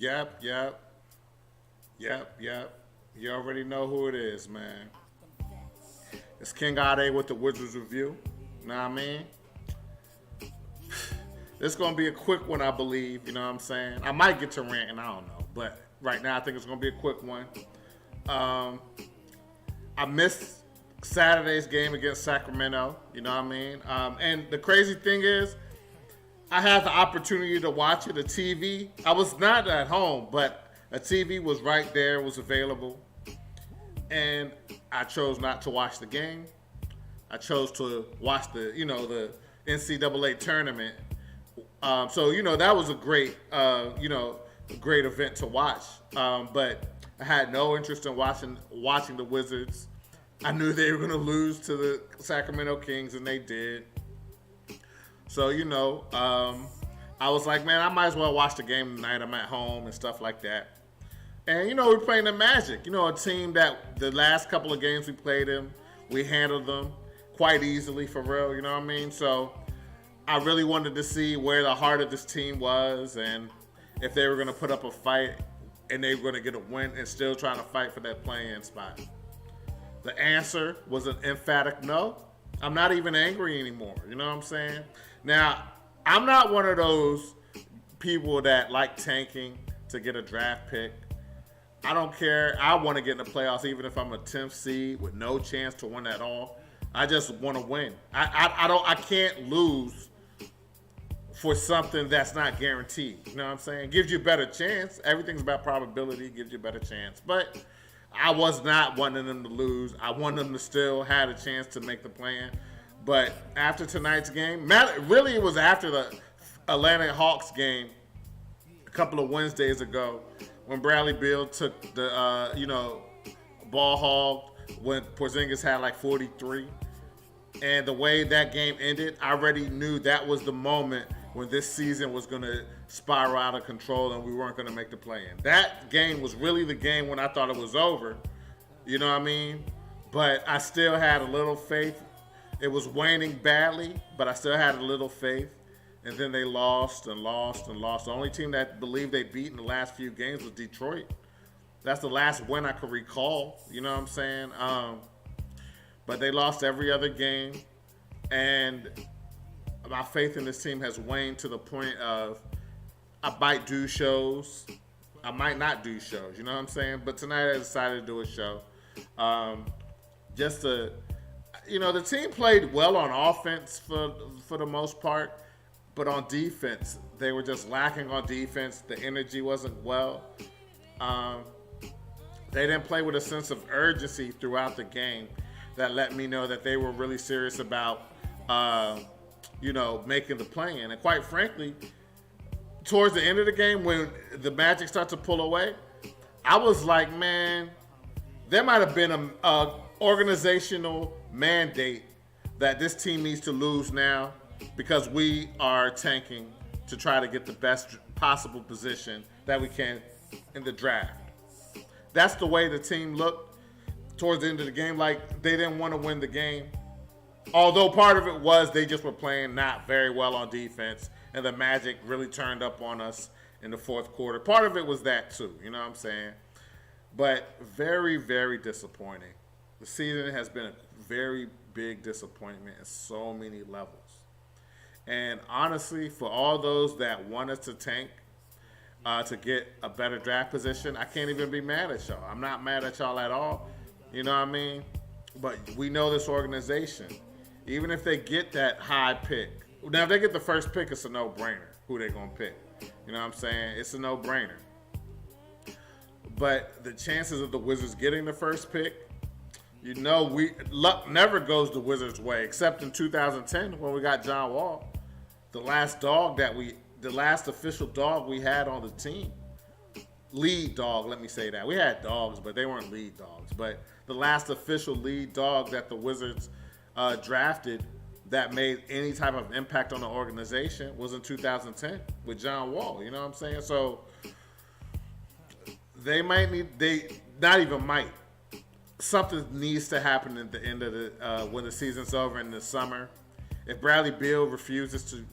Yep, yep, yep. You already know who it is, man. It's King Ade with the Wizards Review. Know what I mean? It's gonna be a quick one, I believe. You know what I'm saying? I might get to ranting, I don't know, but right now I think it's gonna be a quick one. Um, I missed Saturday's game against Sacramento. You know what I mean? And the crazy thing is, I had the opportunity to watch it. A TV. I was not at home, but a TV was right there, was available, and I chose not to watch the game. I chose to watch the NCAA tournament. So that was a great great event to watch. But I had no interest in watching the Wizards. I knew they were going to lose to the Sacramento Kings, and they did. So I was like, man, I might as well watch the game tonight. I'm at home and stuff like that. And we're playing the Magic. A team that the last couple of games we played them, we handled them quite easily for real. You know what I mean? So I really wanted to see where the heart of this team was and if they were going to put up a fight and they were going to get a win and still trying to fight for that play-in spot. The answer was an emphatic no. I'm not even angry anymore. You know what I'm saying? Now, I'm not one of those people that like tanking to get a draft pick. I don't care. I want to get in the playoffs even if I'm a 10th seed with no chance to win at all. I just want to win. I can't lose for something that's not guaranteed. You know what I'm saying? Gives you a better chance. Everything's about probability. Gives you a better chance. But I was not wanting them to lose. I wanted them to still have a chance to make the plan. But after tonight's game, really it was after the Atlanta Hawks game a couple of Wednesdays ago when Bradley Beal took the ball hog when Porzingis had like 43. And the way that game ended, I already knew that was the moment when this season was going to spiral out of control and we weren't going to make the play-in. That game was really the game when I thought it was over. You know what I mean? But I still had a little faith. It was waning badly, but I still had a little faith. And then they lost and lost and lost. The only team that believed they beat in the last few games was Detroit. That's the last win I could recall. You know what I'm saying? But they lost every other game. And my faith in this team has waned to the point of I might do shows. I might not do shows. You know what I'm saying? But tonight I decided to do a show. The team played well on offense for the most part. But on defense, they were just lacking on defense. The energy wasn't well. They didn't play with a sense of urgency throughout the game that let me know that they were really serious about, making the play-in. And quite frankly, towards the end of the game, when the Magic started to pull away, I was like, man, there might have been a organizational mandate that this team needs to lose now because we are tanking to try to get the best possible position that we can in the draft. That's the way the team looked towards the end of the game. Like, they didn't want to win the game. Although part of it was they just were playing not very well on defense, and the Magic really turned up on us in the fourth quarter. Part of it was that too, you know what I'm saying? But very, very disappointing. The season has been a very big disappointment at so many levels. And honestly, for all those that want us to tank to get a better draft position, I can't even be mad at y'all. I'm not mad at y'all at all. You know what I mean? But we know this organization. Even if they get that high pick. Now, if they get the first pick, it's a no-brainer who they're going to pick. You know what I'm saying? It's a no-brainer. But the chances of the Wizards getting the first pick, luck never goes the Wizards' way, except in 2010 when we got John Wall. The last official dog we had on the team. Lead dog, let me say that. We had dogs, but they weren't lead dogs. But the last official lead dog that the Wizards drafted that made any type of impact on the organization was in 2010 with John Wall. You know what I'm saying? So something needs to happen at the end of when the season's over in the summer. If Bradley Beal refuses to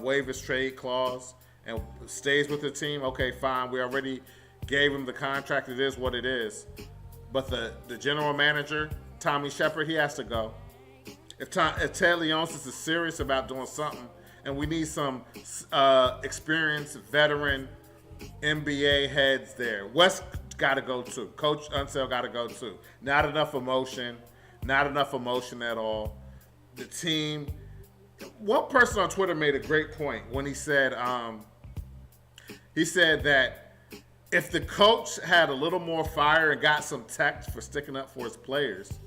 waive his trade clause and stays with the team, okay, fine. We already gave him the contract. It is what it is. But the general manager, Tommy Shepard, he has to go. If Ted Leonsis is serious about doing something, and we need some experienced veteran NBA heads there, West got to go too. Coach Unseld got to go too. Not enough emotion at all. The team. One person on Twitter made a great point when he said that if the coach had a little more fire and got some text for sticking up for his players,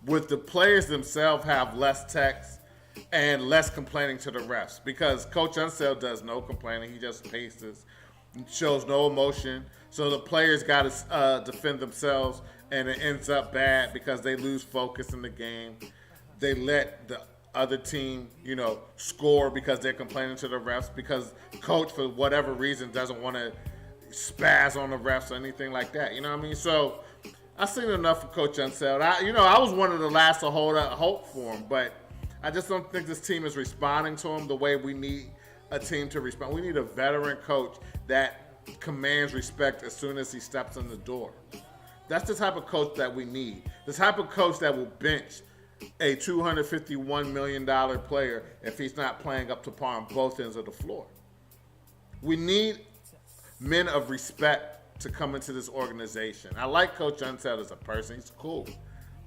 would the players themselves have less text and less complaining to the refs? Because Coach Unseld does no complaining. He just paces, shows no emotion. So the players got to defend themselves, and it ends up bad because they lose focus in the game. They let the other team, score because they're complaining to the refs, because coach, for whatever reason, doesn't want to spaz on the refs or anything like that. You know what I mean? So I've seen enough of Coach Unseld. I was one of the last to hold out hope for him, but I just don't think this team is responding to him the way we need a team to respond. We need a veteran coach that commands respect as soon as he steps in the door. That's the type of coach that we need. The type of coach that will bench a $251 million player if he's not playing up to par on both ends of the floor. We need men of respect to come into this organization. I like Coach Unseld as a person. He's cool.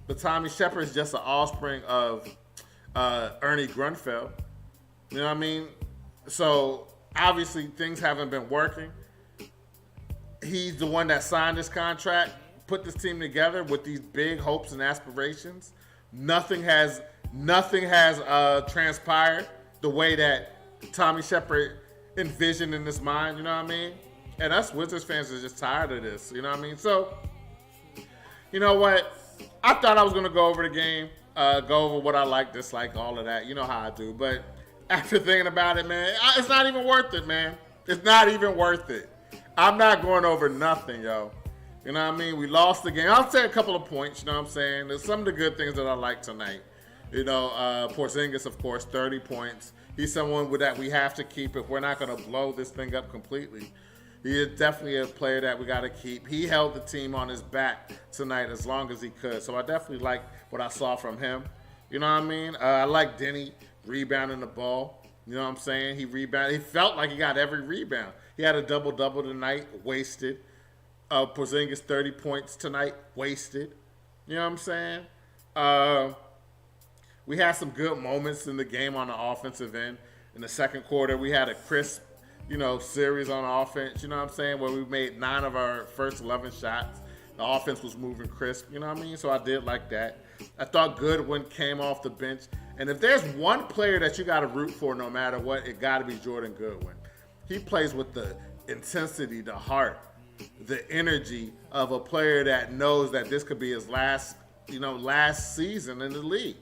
But Tommy Shepard is just an offspring of Ernie Grunfeld. You know what I mean? So obviously things haven't been working. He's the one that signed this contract, put this team together with these big hopes and aspirations. Nothing has transpired the way that Tommy Shepard envisioned in his mind. You know what I mean? And us Wizards fans are just tired of this. You know what I mean? So, you know what? I thought I was going to go over the game, go over what I like, dislike, all of that. You know how I do. But after thinking about it, man, it's not even worth it, man. It's not even worth it. I'm not going over nothing, yo. You know what I mean? We lost the game. I'll say a couple of points, you know what I'm saying? There's some of the good things that I like tonight. Porzingis, of course, 30 points. He's someone that we have to keep if we're not going to blow this thing up completely. He is definitely a player that we got to keep. He held the team on his back tonight as long as he could. So I definitely like what I saw from him. You know what I mean? I like Denny rebounding the ball. You know what I'm saying? He rebounded. He felt like he got every rebound. He had a double-double tonight, wasted. Porzingis 30 points tonight, wasted. You know what I'm saying? We had some good moments in the game on the offensive end. In the second quarter, we had a crisp, series on offense. You know what I'm saying? Where we made 9 of our first 11 shots. The offense was moving crisp. You know what I mean? So I did like that. I thought Goodwin came off the bench. And if there's one player that you got to root for no matter what, it got to be Jordan Goodwin. He plays with the intensity, the heart, the energy of a player that knows that this could be his last season in the league.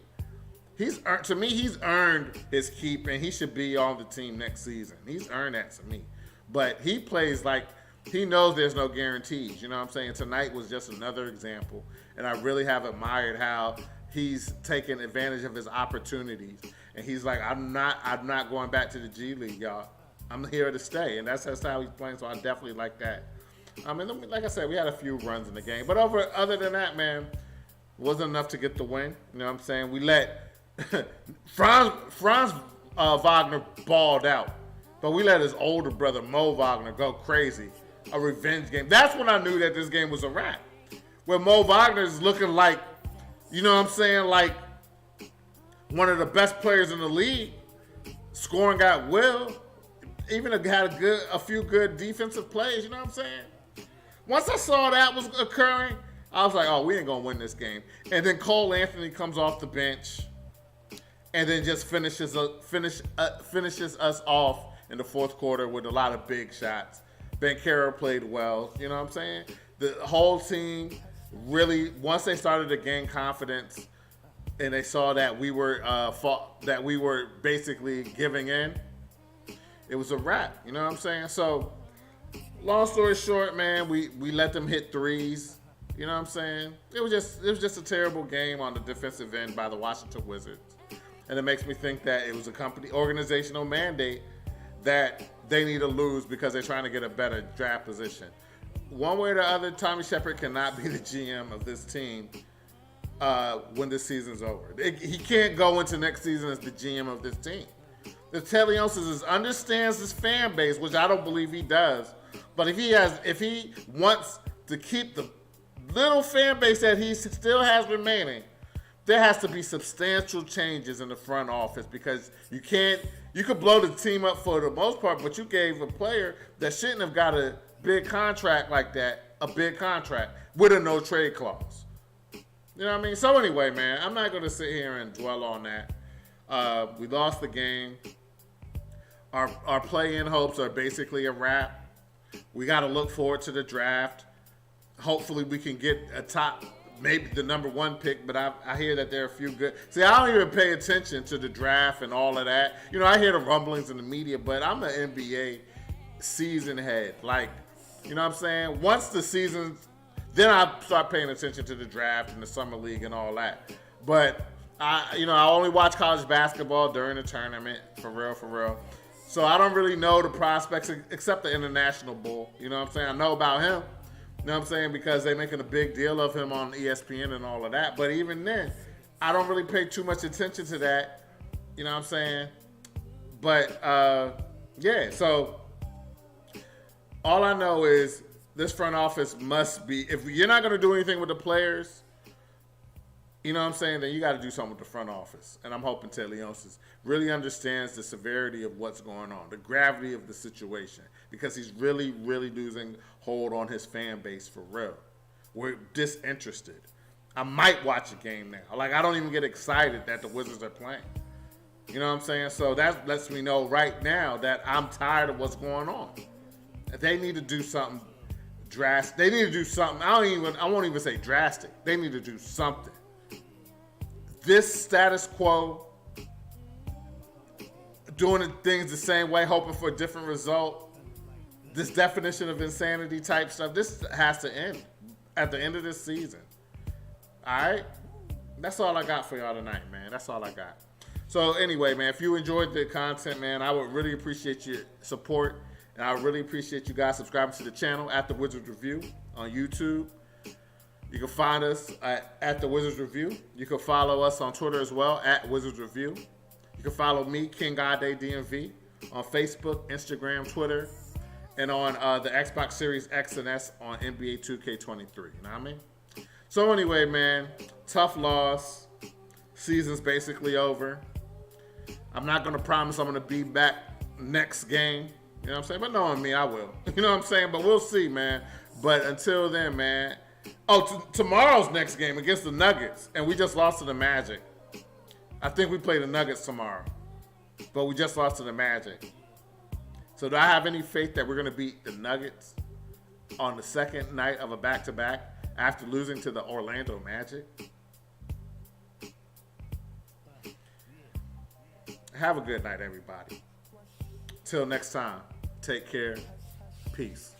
He's earned his keep, and he should be on the team next season. He's earned that to me. But he plays like he knows there's no guarantees. You know what I'm saying? Tonight was just another example, and I really have admired how he's taken advantage of his opportunities. And he's like, I'm not going back to the G League, y'all. I'm here to stay, and that's how he's playing. So I definitely like that. I mean, like I said, we had a few runs in the game, but other than that, man, wasn't enough to get the win. You know what I'm saying? We let Franz Wagner balled out, but we let his older brother Mo Wagner go crazy. A revenge game. That's when I knew that this game was a wrap. Where Mo Wagner is looking like, you know what I'm saying, like one of the best players in the league, scoring at will, even had a few good defensive plays. You know what I'm saying? Once I saw that was occurring, I was like, oh, we ain't going to win this game. And then Cole Anthony comes off the bench and then just finishes us off in the fourth quarter with a lot of big shots. Banchero played well. You know what I'm saying? The whole team really, once they started to gain confidence and they saw that we were basically giving in, it was a wrap. You know what I'm saying? So, long story short, man, we let them hit threes. You know what I'm saying? It was just a terrible game on the defensive end by the Washington Wizards. And it makes me think that it was a organizational mandate that they need to lose because they're trying to get a better draft position. One way or the other, Tommy Shepard cannot be the GM of this team when this season's over. He can't go into next season as the GM of this team. The Teleonis understands his fan base, which I don't believe he does. But if he wants to keep the little fan base that he still has remaining, there has to be substantial changes in the front office because you could blow the team up for the most part, but you gave a player that shouldn't have got a big contract like that, a big contract with a no trade clause. You know what I mean? So anyway, man, I'm not going to sit here and dwell on that. We lost the game. Our play-in hopes are basically a wrap. We got to look forward to the draft. Hopefully we can get a top, maybe the number 1 pick, but I hear that there are a few good. See, I don't even pay attention to the draft and all of that. You know, I hear the rumblings in the media, but I'm an NBA season head. Like, you know what I'm saying? Once the season, then I start paying attention to the draft and the summer league and all that. But I only watch college basketball during the tournament, for real. So I don't really know the prospects except the international bull. You know what I'm saying? I know about him. You know what I'm saying? Because they're making a big deal of him on ESPN and all of that. But even then, I don't really pay too much attention to that. You know what I'm saying? But, yeah. So, all I know is this front office must be, if you're not going to do anything with the players, you know what I'm saying, then you got to do something with the front office. And I'm hoping Teleonis really understands the severity of what's going on, the gravity of the situation, because he's really, really losing hold on his fan base for real. We're disinterested. I might watch a game now. Like, I don't even get excited that the Wizards are playing. You know what I'm saying? So that lets me know right now that I'm tired of what's going on. They need to do something drastic. They need to do something. I won't even say drastic. They need to do something. This status quo, doing things the same way, hoping for a different result, this definition of insanity type stuff, this has to end at the end of this season. All right? That's all I got for y'all tonight, man. That's all I got. So anyway, man, if you enjoyed the content, man, I would really appreciate your support. And I really appreciate you guys subscribing to the channel at The Wizards Review on YouTube. You can find us at The Wizards Review. You can follow us on Twitter as well, at Wizards Review. You can follow me, King Ade DMV, on Facebook, Instagram, Twitter, and on the Xbox Series X and S on NBA 2K23. You know what I mean? So anyway, man, tough loss. Season's basically over. I'm not going to promise I'm going to be back next game. You know what I'm saying? But knowing me, I will. You know what I'm saying? But we'll see, man. But until then, man. Oh, tomorrow's next game against the Nuggets. And we just lost to the Magic. I think we play the Nuggets tomorrow. But we just lost to the Magic. So do I have any faith that we're going to beat the Nuggets on the second night of a back-to-back after losing to the Orlando Magic? Have a good night, everybody. Till next time, take care. Peace.